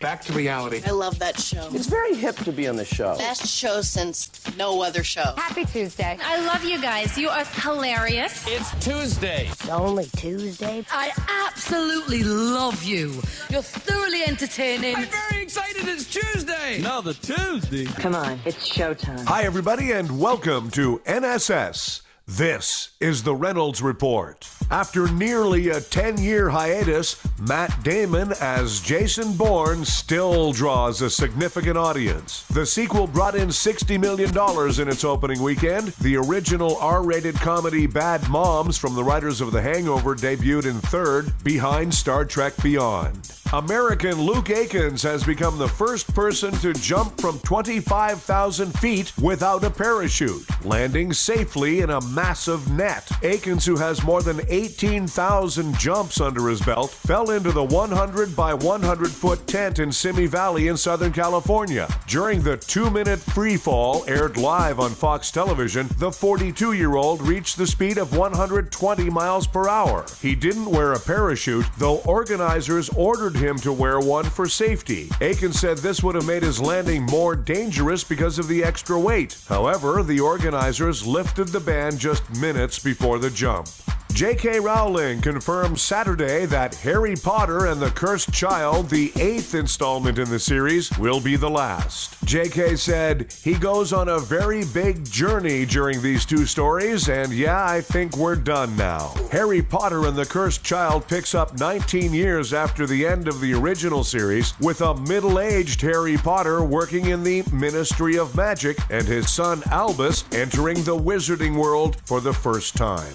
Back to reality. I love that show. It's very hip to be on the show. Best show since no other show. Happy Tuesday. I love you guys. You are hilarious. It's Tuesday. It's only Tuesday. I absolutely love you. You're thoroughly entertaining. I'm very excited. It's Tuesday. Another Tuesday. Come on, it's showtime. Hi, everybody, and welcome to NSS. This is the Reynolds Report. After nearly a 10-year hiatus, Matt Damon as Jason Bourne still draws a significant audience. The sequel brought in $60 million in its opening weekend. The original R-rated comedy Bad Moms from the writers of The Hangover debuted in third, behind Star Trek Beyond. American Luke Aikins has become the first person to jump from 25,000 feet without a parachute, landing safely in a massive net. Aikins, who has more than 18,000 jumps under his belt, fell into the 100 by 100 foot tent in Simi Valley in Southern California. During the 2-minute free fall, aired live on Fox television, the 42-year-old reached the speed of 120 miles per hour. He didn't wear a parachute, though organizers ordered him to wear one for safety. Aikins said this would have made his landing more dangerous because of the extra weight. However, the organizers lifted the ban just minutes before the jump. J.K. Rowling confirmed Saturday that Harry Potter and the Cursed Child, the 8th installment in the series, will be the last. J.K. said, "He goes on a very big journey during these two stories, and yeah, I think we're done now." Harry Potter and the Cursed Child picks up 19 years after the end of the original series, with a middle-aged Harry Potter working in the Ministry of Magic and his son Albus entering the wizarding world for the first time.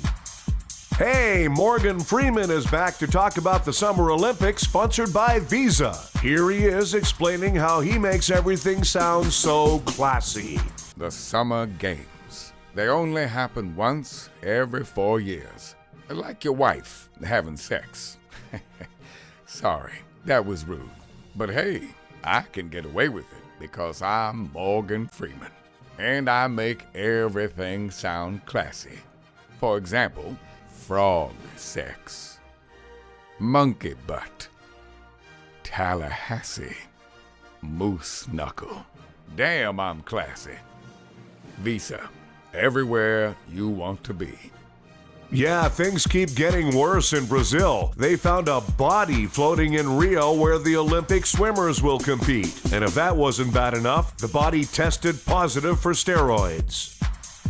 Hey, Morgan Freeman is back to talk about the Summer Olympics sponsored by Visa. Here he is explaining how he makes everything sound so classy. The Summer Games. They only happen once every 4 years. Like your wife having sex. Sorry, that was rude. But hey, I can get away with it because I'm Morgan Freeman. And I make everything sound classy. For example, frog sex, monkey butt, Tallahassee, moose knuckle. Damn, I'm classy. Visa, everywhere you want to be. Yeah, things keep getting worse in Brazil. They found a body floating in Rio where the Olympic swimmers will compete. And if that wasn't bad enough, the body tested positive for steroids.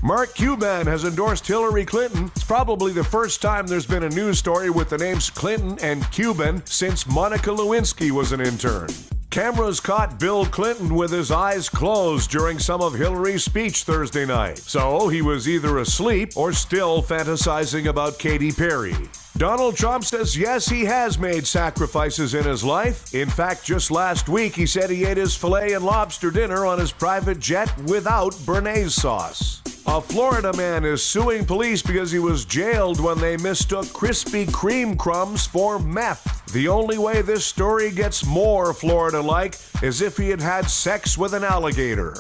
Mark Cuban has endorsed Hillary Clinton. It's probably the first time there's been a news story with the names Clinton and Cuban since Monica Lewinsky was an intern. Cameras caught Bill Clinton with his eyes closed during some of Hillary's speech Thursday night. So he was either asleep or still fantasizing about Katy Perry. Donald Trump says yes, he has made sacrifices in his life. In fact, just last week he said he ate his filet and lobster dinner on his private jet without béarnaise sauce. A Florida man is suing police because he was jailed when they mistook Krispy Kreme crumbs for meth. The only way this story gets more Florida-like is if he had had sex with an alligator.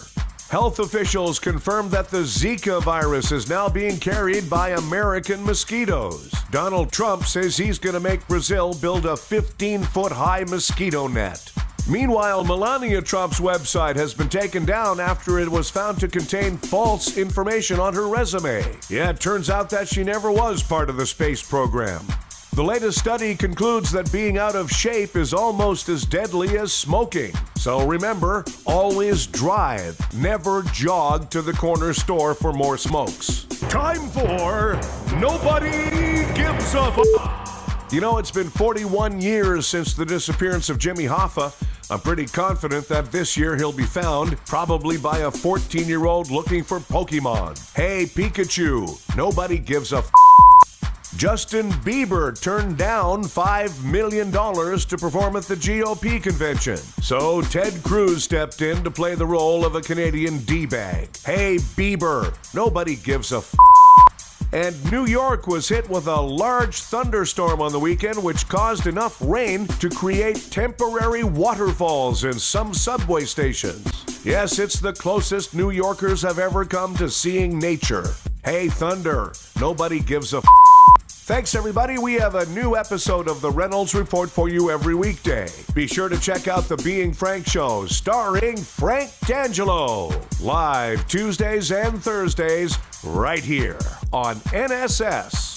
Health officials confirmed that the Zika virus is now being carried by American mosquitoes. Donald Trump says he's going to make Brazil build a 15-foot-high mosquito net. Meanwhile, Melania Trump's website has been taken down after it was found to contain false information on her resume. Yeah, it turns out that she never was part of the space program. The latest study concludes that being out of shape is almost as deadly as smoking. So remember, always drive, never jog to the corner store for more smokes. Time for Nobody Gives a F***. You know, it's been 41 years since the disappearance of Jimmy Hoffa. I'm pretty confident that this year he'll be found, probably by a 14-year-old looking for Pokemon. Hey, Pikachu, nobody gives a f***. Justin Bieber turned down $5 million to perform at the GOP convention. So Ted Cruz stepped in to play the role of a Canadian D-bag. Hey, Bieber, nobody gives a f***. And New York was hit with a large thunderstorm on the weekend, which caused enough rain to create temporary waterfalls in some subway stations. Yes, it's the closest New Yorkers have ever come to seeing nature. Hey, thunder, nobody gives a f***. Thanks, everybody. We have a new episode of the Reynolds Report for you every weekday. Be sure to check out the Being Frank Show, starring Frank D'Angelo. Live Tuesdays and Thursdays, right here on NSS.